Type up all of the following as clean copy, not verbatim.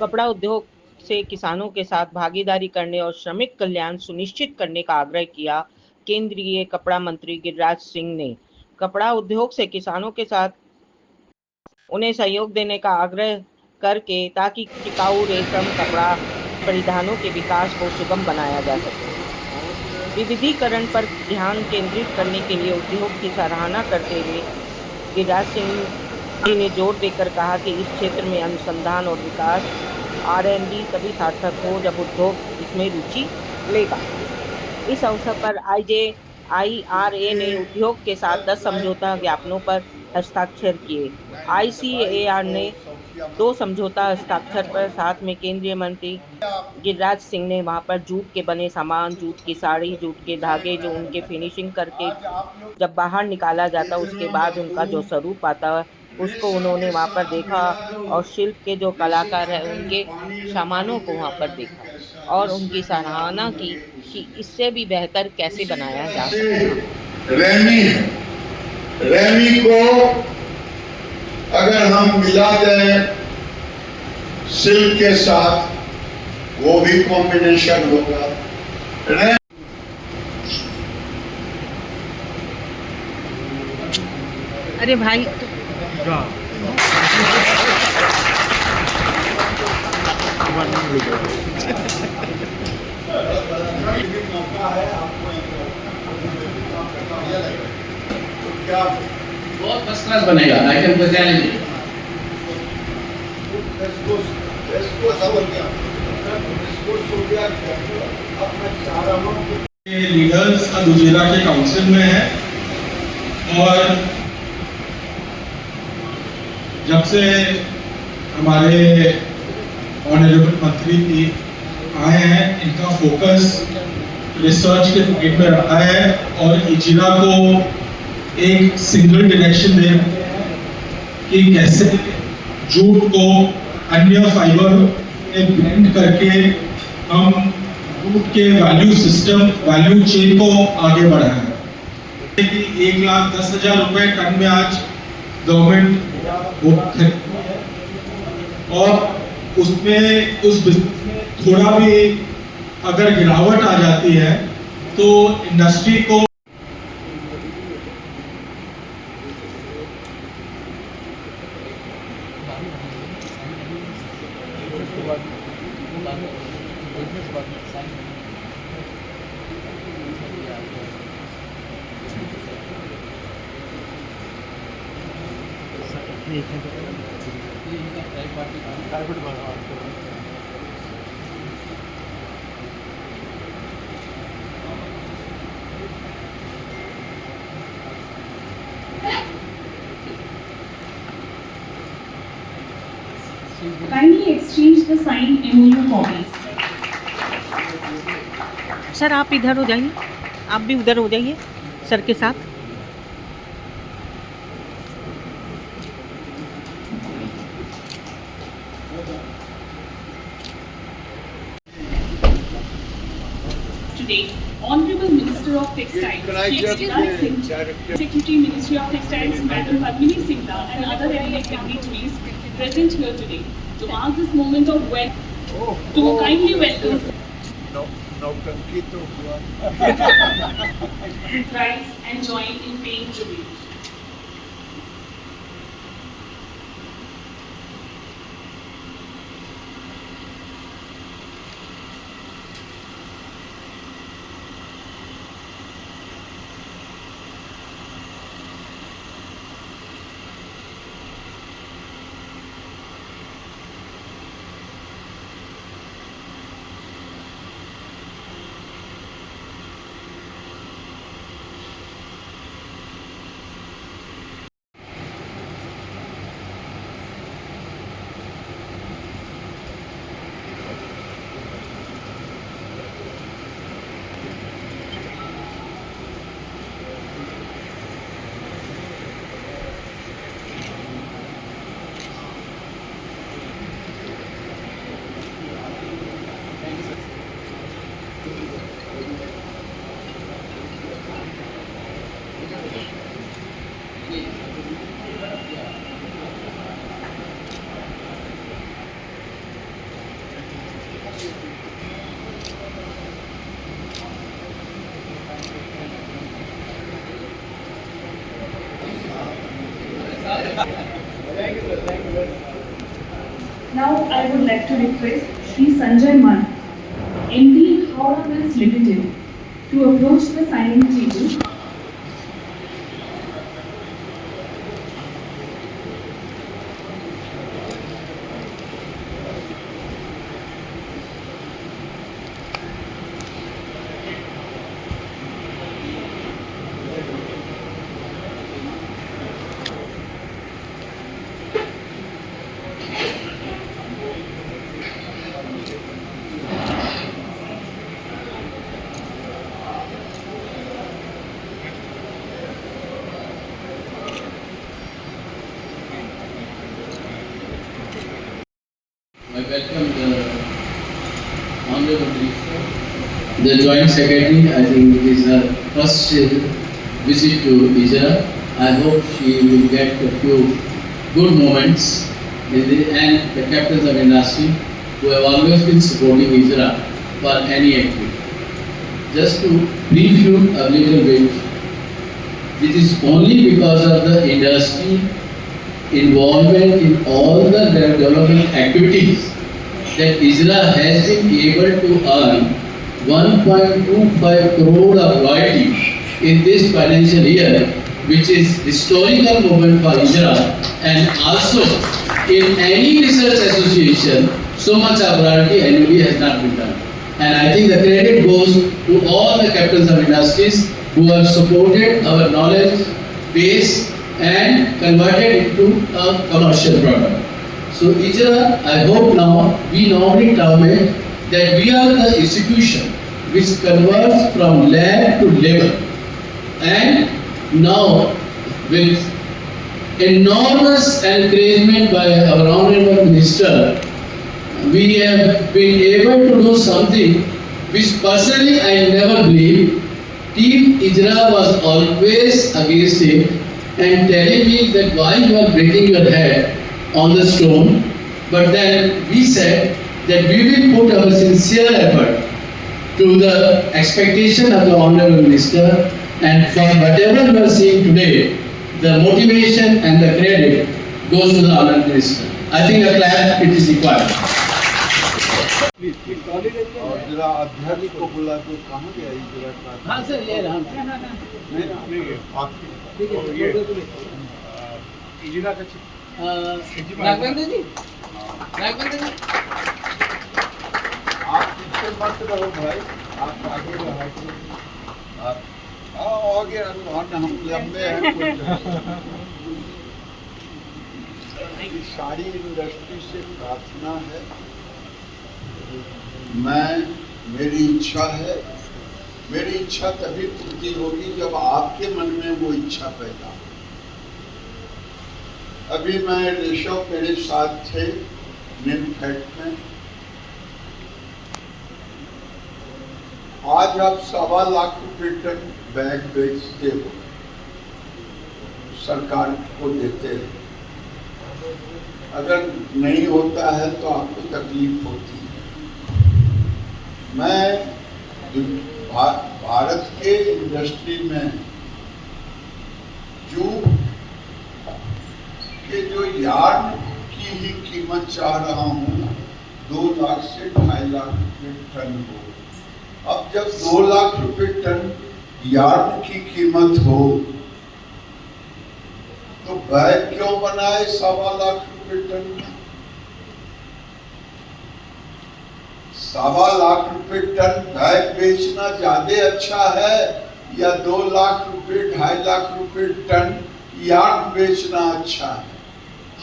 कपड़ा उद्योग से किसानों के साथ भागीदारी करने और श्रमिक कल्याण सुनिश्चित करने का आग्रह किया। केंद्रीय कपड़ा मंत्री गिरिराज सिंह ने कपड़ा उद्योग से किसानों के साथ उन्हें सहयोग देने का आग्रह करके ताकि टिकाऊ रेशम कपड़ा परिधानों के विकास को सुगम बनाया जा सके। विविधीकरण पर ध्यान केंद्रित करने के लिए उद्योग की सराहना करते हुए गिरिराज सिंह जी ने जोर देकर कहा कि इस क्षेत्र में अनुसंधान और विकास R&D तभी सार्थक हो जब उद्योग इसमें रुचि लेगा। इस अवसर पर IJIRA ने उद्योग के साथ 10 समझौता ज्ञापनों पर हस्ताक्षर किए। ICAR ने 2 समझौता हस्ताक्षर पर साथ में केंद्रीय मंत्री गिरिराज सिंह ने वहां पर जूट के बने सामान, जूट की साड़ी, जूट के धागे जो उनके फिनिशिंग करके जब बाहर निकाला जाता उसके बाद उनका जो स्वरूप आता है उसको उन्होंने वहां पर देखा और शिल्प के जो कलाकार हैं उनके सामानों को वहां पर देखा और उनकी सराहना की कि इससे भी बेहतर कैसे बनाया जा सकता है। रेमी है, रेमी को अगर हम मिला दें सिल्क के साथ वो भी कॉम्बिनेशन होगा। अरे भाई बहुत फर्स्ट क्लास बनेगा। आई कैन प्रेजेंट लीडर्स दुजेरा के काउंसिल में है और जब से हमारे ऑनरेबल मंत्री जी आए हैं इनका फोकस रिसर्च के पॉइंट में रखा है और इजिरा को एक सिंगल डायरेक्शन दे कि कैसे जूट को अन्य फाइबर में ब्लेंड करके हम जूट के वैल्यू सिस्टम वैल्यू चेन को आगे बढ़ाएं। 1,10,000 रुपए टन में आज गवर्नमेंट और उसमें उस थोड़ा भी अगर गिरावट आ जाती है तो इंडस्ट्री को Kindly exchange the signed MOU copies. Sir आप इधर हो जाइए, आप भी उधर हो जाइए सर के साथ। Today, Honorable Minister of Textiles, Giriraj Singh, Secretary Ministry of Textiles, Madam Padmini Singla, and other eminent dignitaries present here today to mark this moment of to kindly welcome rise and join in paying tribute. Now I would like to request Shri Sanjay Man, MD Howrah Mills Limited, to approach the signing table. I welcome the Honorable Minister, the Joint Secretary. I think it is her first visit to Israel. I hope she will get a few good moments and the captains of industry who have always been supporting Israel for any activity. Just to brief you a little bit, it is only because of the industry involvement in all the development activities that Israel has been able to earn 1.25 crore of royalty in this financial year, which is historical moment for Israel, and also in any research association so much of royalty annually has not been done. And I think the credit goes to all the captains of industries who have supported our knowledge base and converted into a commercial product. So IJRA, I hope now, we normally term it that we are the institution which converts from lab to labor. And now with enormous encouragement by our Honorable Minister, we have been able to do something which personally I never believed. Team IJRA was always against it and telling me that why you are breaking your head on the stone. But then we said that we will put our sincere effort to the expectation of the Honorable Minister, and for whatever you are seeing today, the motivation and the credit goes to the Honorable Minister. I think a clap it is required. और जरा अध्यक्ष को बुला के कहाँ गया इजरा का? हाँ सर, ये रहा। नहीं आपकी ये इजरा का राघवेंद्र जी, राघवेंद्र जी, आप पीछे मत रहो भाई, आप आगे रहो। आप आगे हम लंबे हैं। सारी इंडस्ट्री से प्रार्थना है, मेरी इच्छा तभी पूर्ति होगी जब आपके मन में वो इच्छा पैदा हो। अभी मैं ऋषभ मेरे साथ थे निमफेड में। आज आप 1.25 लाख रुपए टन बैग बेचते हो, सरकार को देते हैं। अगर नहीं होता है तो आपको तकलीफ होती है। मैं भारत के इंडस्ट्री में जूट के जो यार्न की ही कीमत चाह रहा हूँ 2 लाख से 2.5 लाख रुपए टन हो। अब जब 2 लाख रुपए टन यार्न की कीमत हो तो बैग क्यों बनाए 1.25 लाख रुपए टन? 1.25 लाख रुपए टन बैग बेचना ज्यादा अच्छा है या 2 लाख रुपए 2.5 लाख रुपए टन यार्न बेचना अच्छा है?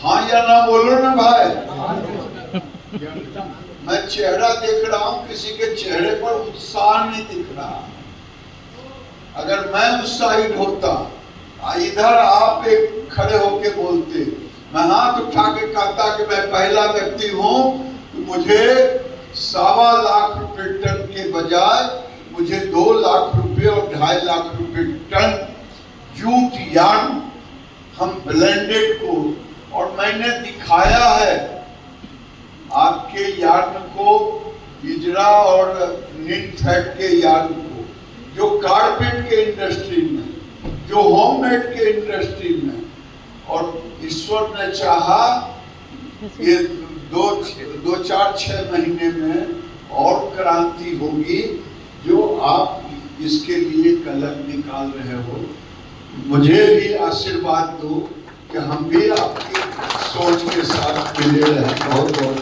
हाँ या ना बोलो ना भाई। मैं चेहरा देख रहा हूँ, किसी के चेहरे पर उत्साह नहीं दिख रहा। अगर मैं उत्साहित होता, इधर आप एक खड़े होके बोलते, मैं हाथ उठा के कहता कि मैं पहला व्यक्ति हूँ, तो मुझे 1.25 लाख रुपए टन के बजाय मुझे 2 लाख रुपए और 2.5 लाख रुपए टन जूट यार्न हम ब्लेंडेड को, और मैंने दिखाया है आपके यार्न को, इजरा और निमफेड के यार्न को, जो कारपेट के इंडस्ट्री में, जो होममेड के इंडस्ट्री में। और ईश्वर ने चाहा ये दो चार 6 महीने में और क्रांति होगी। जो आप इसके लिए कलम निकाल रहे हो, मुझे भी आशीर्वाद दो कि हम भी आपकी सोच के साथ मिले रहें। बहुत बहुत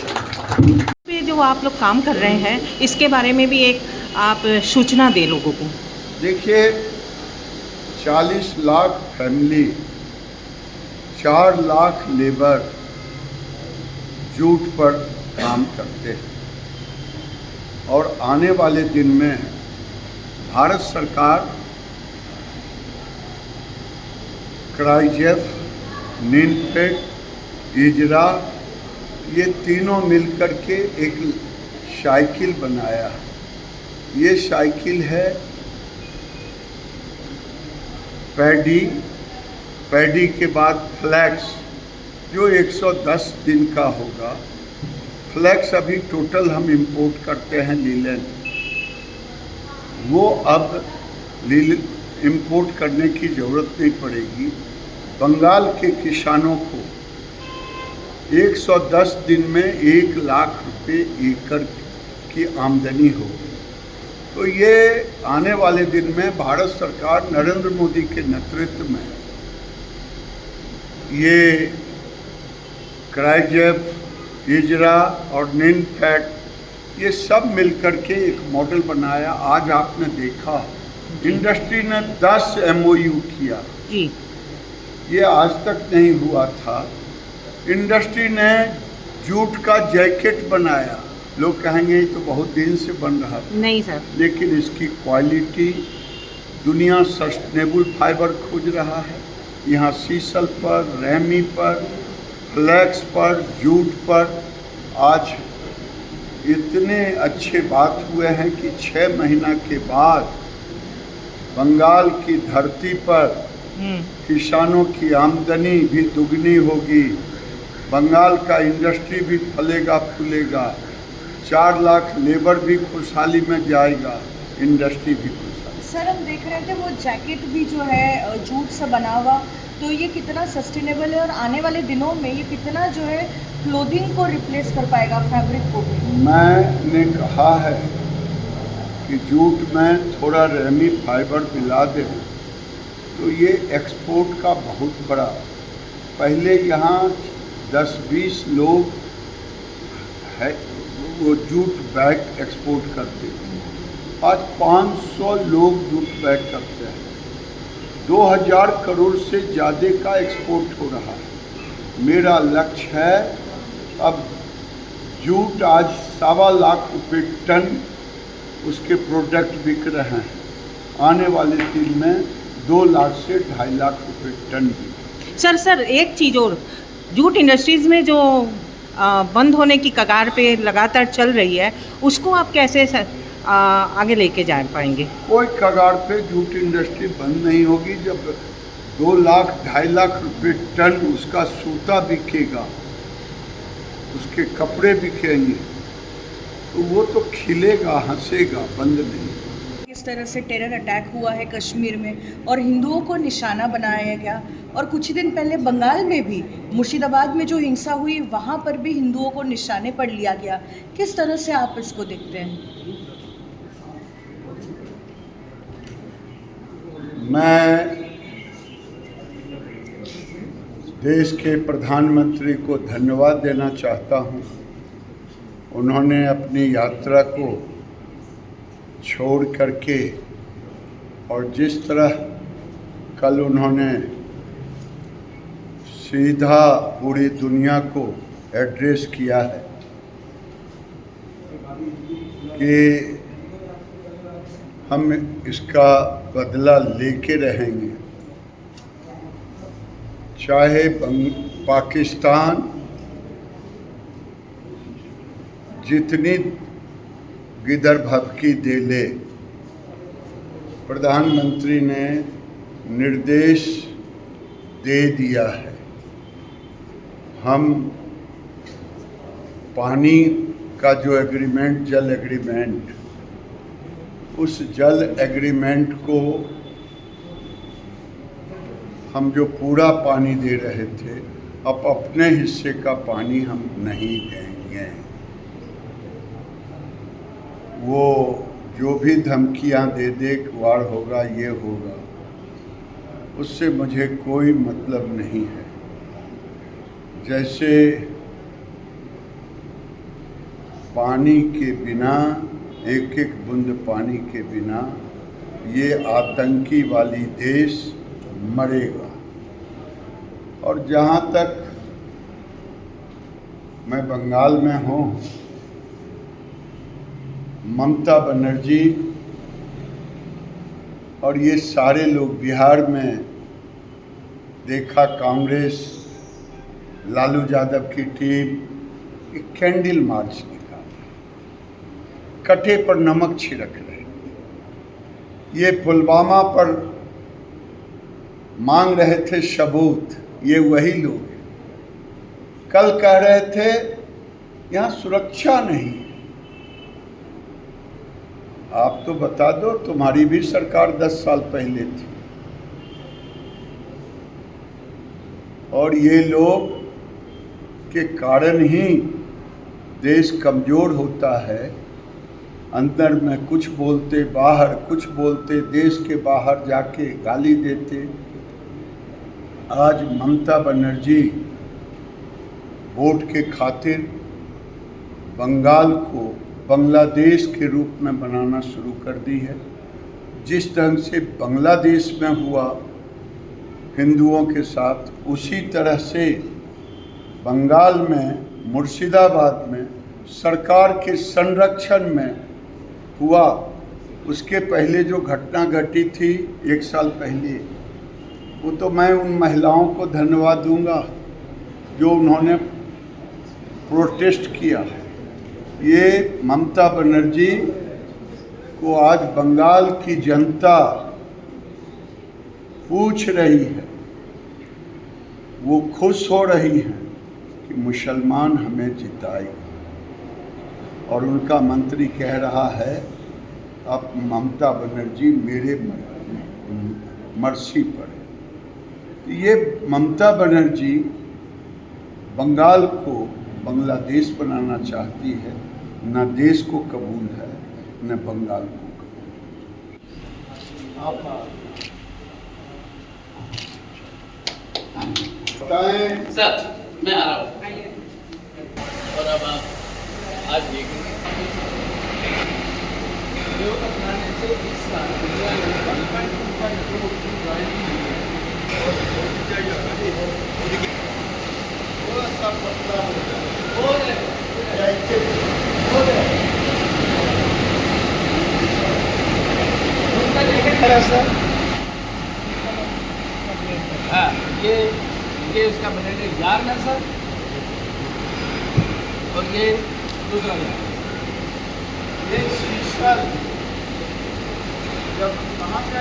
पे जो आप लोग काम कर रहे हैं, इसके बारे में भी एक आप सूचना दे लोगों को। देखिए, 40 lakh family, 4 lakh labour jute पर काम करते हैं और आने वाले दिन में भारत सरकार क्राइजेफ, नीलफेड, इजरा, ये तीनों मिलकर के एक साइकिल बनाया। ये साइकिल है पैडी के बाद फ्लैक्स, जो 110 दिन का होगा। फ्लैक्स अभी टोटल हम इंपोर्ट करते हैं लीलन, वो अब इंपोर्ट करने की ज़रूरत नहीं पड़ेगी। बंगाल के किसानों को 110 दिन में 1 लाख रुपए एकड़ की आमदनी होगी। तो ये आने वाले दिन में भारत सरकार नरेंद्र मोदी के नेतृत्व में ये क्राइजेफ, इजरा और नीलफेड, ये सब मिलकर के एक मॉडल बनाया। आज आपने देखा इंडस्ट्री ने 10 MOU किया जी। ये आज तक नहीं हुआ था। इंडस्ट्री ने जूट का जैकेट बनाया। लोग कहेंगे ये तो बहुत दिन से बन रहा था। नहीं सर, लेकिन इसकी क्वालिटी, दुनिया सस्टेनेबल फाइबर खोज रहा है। यहाँ सीसल पर, रेमी पर, फ्लैक्स पर, जूट पर आज इतने अच्छे बात हुए हैं कि 6 महीना के बाद बंगाल की धरती पर किसानों की आमदनी भी दुगनी होगी। बंगाल का इंडस्ट्री भी फलेगा फूलेगा। 4 लाख लेबर भी खुशहाली में जाएगा, इंडस्ट्री भी खुशहाली। सर, हम देख रहे थे वो जैकेट भी जो है जूट से बना हुआ, तो ये कितना सस्टेनेबल है और आने वाले दिनों में ये कितना जो है क्लोथिंग को रिप्लेस कर पाएगा, फैब्रिक को भी। मैंने कहा है कि जूट में थोड़ा रेमी फाइबर मिला दें तो ये एक्सपोर्ट का बहुत बड़ा। पहले यहाँ 10-20 लोग है वो जूट बैग एक्सपोर्ट करते थे। आज 500 लोग जूट बैग करते हैं। 2000 करोड़ से ज़्यादा का एक्सपोर्ट हो रहा है। मेरा लक्ष्य है, अब जूट आज 1.25 लाख रुपए टन उसके प्रोडक्ट बिक रहे हैं। आने वाले दिन में 2 लाख से 2.5 लाख रुपए टन बिक। सर एक चीज़ और, जूट इंडस्ट्रीज़ में जो बंद होने की कगार पे लगातार चल रही है, उसको आप कैसे आगे लेके जा पाएंगे? कोई कगार पे जूट इंडस्ट्री बंद नहीं होगी। जब 2 लाख 2.5 लाख रुपए टन उसका सूता बिकेगा, उसके कपड़े बिकेंगे, तो वो तो खिलेगा, हंसेगा, बंद नहीं। किस तरह से टेरर अटैक हुआ है कश्मीर में और हिंदुओं को निशाना बनाया गया, और कुछ दिन पहले बंगाल में भी मुर्शिदाबाद में जो हिंसा हुई, वहाँ पर भी हिंदुओं को निशाने पर लिया गया। किस तरह से आप इसको देखते हैं? मैं देश के प्रधानमंत्री को धन्यवाद देना चाहता हूँ। उन्होंने अपनी यात्रा को छोड़ करके और जिस तरह कल उन्होंने सीधा पूरी दुनिया को एड्रेस किया है कि हम इसका बदला लेके रहेंगे, चाहे पाकिस्तान जितनी गिदर भभकी दे ले। प्रधानमंत्री ने निर्देश दे दिया है। हम पानी का जो एग्रीमेंट, जल एग्रीमेंट, उस जल एग्रीमेंट को हम जो पूरा पानी दे रहे थे अब अपने हिस्से का पानी हम नहीं देंगे। वो जो भी धमकियां दे दे वार होगा, ये होगा, उससे मुझे कोई मतलब नहीं है। जैसे पानी के बिना, एक एक बूंद पानी के बिना ये आतंकी वाली देश मरेगा। और जहाँ तक मैं बंगाल में हूँ, ममता बनर्जी और ये सारे लोग बिहार में देखा, कांग्रेस, लालू यादव की टीम एक कैंडल मार्च निकाल, कटे पर नमक छिड़क रहे। ये पुलवामा पर मांग रहे थे सबूत, ये वही लोग हैं। कल कह रहे थे यहाँ सुरक्षा नहीं। आप तो बता दो, तुम्हारी भी सरकार 10 साल पहले थी। और ये लोग के कारण ही देश कमज़ोर होता है। अंदर में कुछ बोलते, बाहर कुछ बोलते, देश के बाहर जाके गाली देते। आज ममता बनर्जी वोट के खातिर बंगाल को बांग्लादेश के रूप में बनाना शुरू कर दी है। जिस ढंग से बांग्लादेश में हुआ हिंदुओं के साथ, उसी तरह से बंगाल में, मुर्शिदाबाद में सरकार के संरक्षण में हुआ। उसके पहले जो घटना घटी थी 1 साल पहले, वो तो मैं उन महिलाओं को धन्यवाद दूंगा जो उन्होंने प्रोटेस्ट किया। ये ममता बनर्जी को आज बंगाल की जनता पूछ रही है, वो खुश हो रही हैं कि मुसलमान हमें जिताएगा। और उनका मंत्री कह रहा है अब ममता बनर्जी मेरे मर्सी पर है। ये ममता बनर्जी बंगाल को बांग्लादेश बनाना चाहती है। न देश को कबूल है, न बंगाल को बताएं। सर मैं आ रहा हूँ। और अब आप आज देखेंगे योग अपनाने से इस साल दुनिया में 1.25 थोड़ा सा पतला हो जाए। हाँ, ये इसका बनेगा यार ना सर, और ये दूसरा यार। ये शीशल जब कहाँ का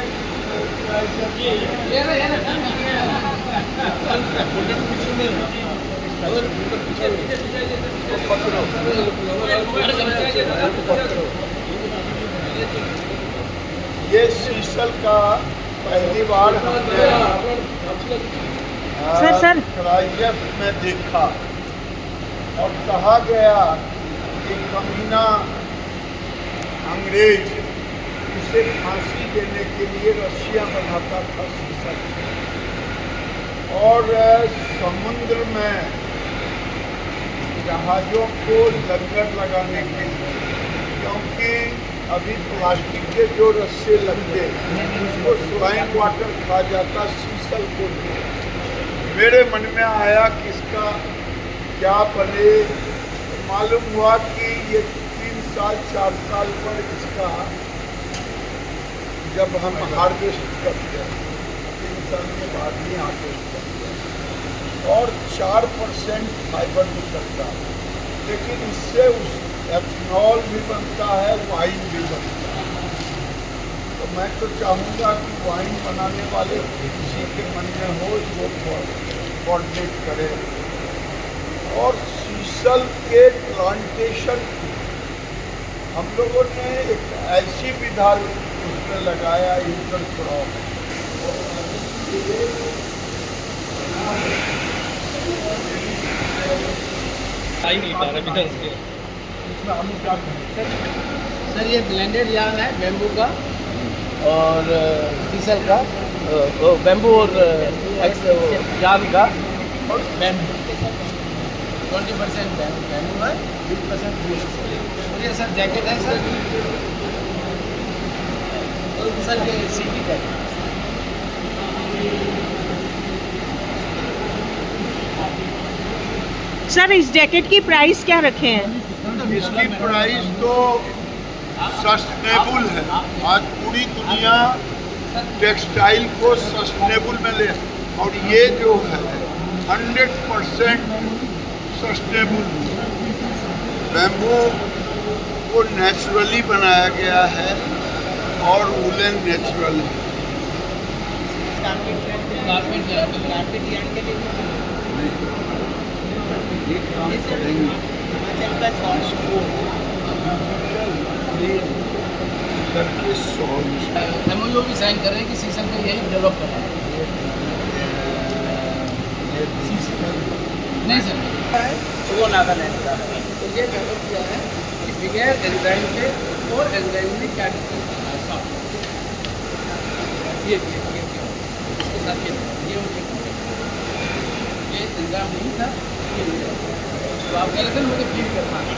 ये शीशल का पहली बार सर क्राइसिस में देखा और कहा गया कि कमीना अंग्रेज उसे फांसी देने के लिए रस्सियाँ बनाता था शीशल, और समुद्र में जहाज़ों को लंगर लगाने के लिए, क्योंकि अभी प्लास्टिक के जो रस्से लगते उसको स्वाइन वाटर खा जाता, शीशल को नहीं। मेरे मन में आया कि इसका क्या बने। मालूम हुआ कि ये 3 साल 4 साल पर इसका जब हम हार्वेस्ट करते हैं, 3 साल के बाद ही हार्वेस्ट करते हैं, और 4% फाइबर निकलता है। लेकिन इससे उस एथनॉल भी बनता है, वाइन भी बनता है। तो मैं तो चाहूँगा कि वाइन बनाने वाले किसी के मन में हो वो कोऑर्डिनेट करे। और शीशल के प्लांटेशन हम लोगों ने एक ऐसी विधा उसमें लगाया, इंटरक्रॉप, सर ये ब्लेंडेड यार्न है बेम्बू का और सीसल का, बेम्बू और यार्न का, और बेम्बू 20% बेम्बू है, 20% और ये सर जैकेट है सर, और सर ये सीटी जैकेट। सर इस जैकेट की प्राइस क्या रखे हैं? इसकी प्राइस तो सस्टेनेबल है। आज पूरी दुनिया टेक्सटाइल को सस्टेनेबल में ले, और ये जो है 100% सस्टेनेबल बैम्बू को नेचुरली बनाया गया है और वुलन नेचुरल है। MOU भी साइन कर रहे हैं कि सीजन को यही डेवलप करना है। नहीं सर वो नागालैंड का है, तो ये डेवलप किया है कि बगैर एंजाइम के और एंजाइम में क्या डिफरेंस है। ये इसके साथ ये एंजाइम नहीं था, तो आप कह रहे थे मुझे फील करना है।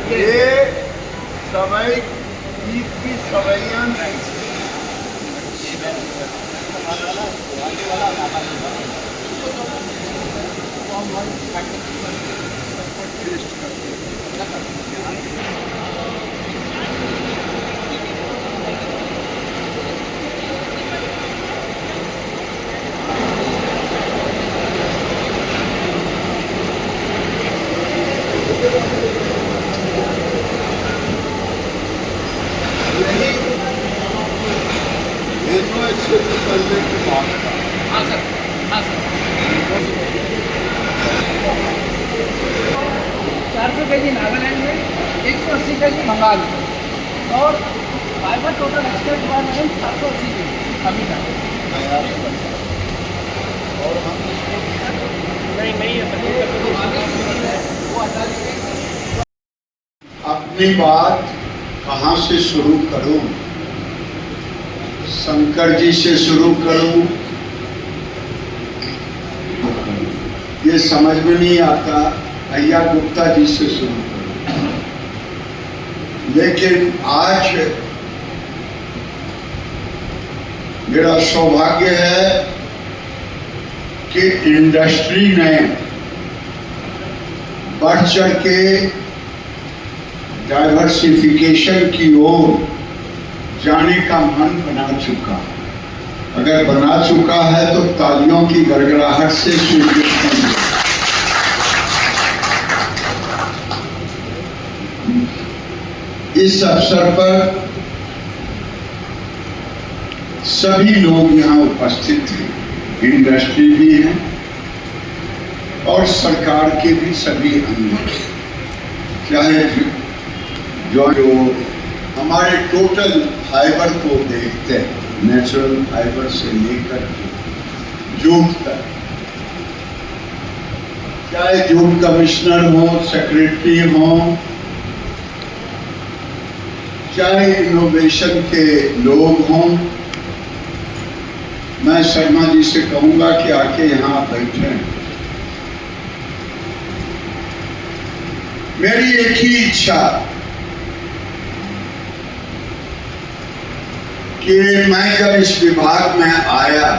ये सवई ईद की सवैयां निकलने की बात है। हाँ सर, हाँ सर। 400 kg नागालैंड में, 180 kg बंगाल में, और fibre total export department 780 kg अभी तक। और हम अपनी बात कहाँ से शुरू करूं? शंकर जी से शुरू करूं, ये समझ में नहीं आता। भैया गुप्ता जी से शुरू करूं, लेकिन आज मेरा सौभाग्य है कि इंडस्ट्री ने बढ़ चढ़ के डाइवर्सिफिकेशन की ओर जाने का मन बना चुका। अगर बना चुका है तो तालियों की गड़गड़ाहट से स्वीकृत कीजिए। इस अवसर पर सभी लोग यहाँ उपस्थित हैं, इंडस्ट्री भी है और सरकार के भी सभी अंग, चाहे जो हमारे टोटल फाइबर को देखते हैं, नेचुरल फाइबर से लेकर जूट तक, चाहे जूट कमिश्नर हो, सेक्रेटरी हो, चाहे इनोवेशन के लोग हों। मैं शर्मा जी से कहूंगा कि आके यहाँ बैठे। मेरी एक ही इच्छा कि मैं जब इस विभाग में आया,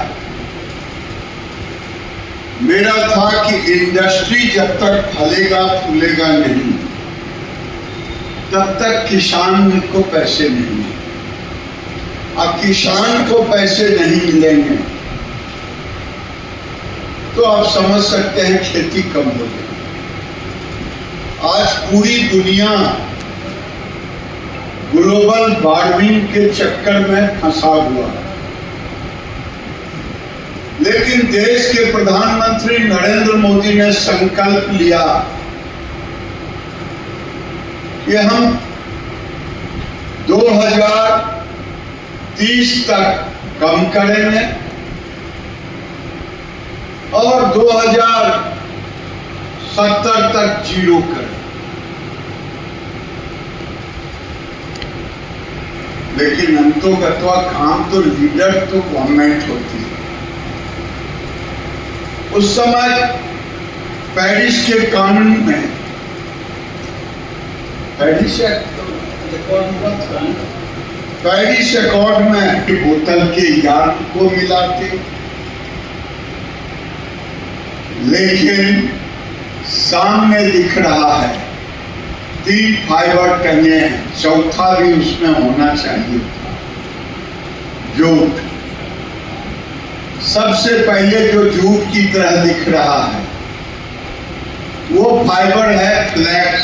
मेरा था कि इंडस्ट्री जब तक फलेगा फूलेगा नहीं, तब तक किसान को पैसे नहीं, और किसान को पैसे नहीं मिलेंगे तो आप समझ सकते हैं खेती कम हो गई। आज पूरी दुनिया ग्लोबल वार्मिंग के चक्कर में फंसा हुआ है, लेकिन देश के प्रधानमंत्री नरेंद्र मोदी ने संकल्प लिया कि हम 2030 तक कम करेंगे और 2070 तक जीरो करें। लेकिन अंतोगत्वा काम तो लीडर तो गवर्नमेंट होती है। उस समय पेरिस के कानून में पेरिस अकॉर्ड में बोतल के यार्ड को मिलाते, लेकिन सामने दिख रहा है 3 फाइबर टंगे हैं, चौथा भी उसमें होना चाहिए था। जूट सबसे पहले जो जूट की तरह दिख रहा है वो फाइबर है फ्लैक्स।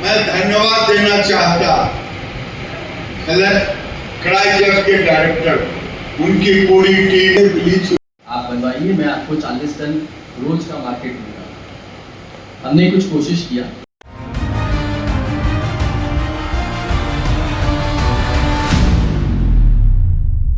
मैं धन्यवाद देना चाहता क्राइजर के डायरेक्टर, उनकी पूरी टीम ब्लीच आप बनवाइए, मैं आपको 40 टन रोज का मार्केट दूंगा। हमने कुछ कोशिश किया,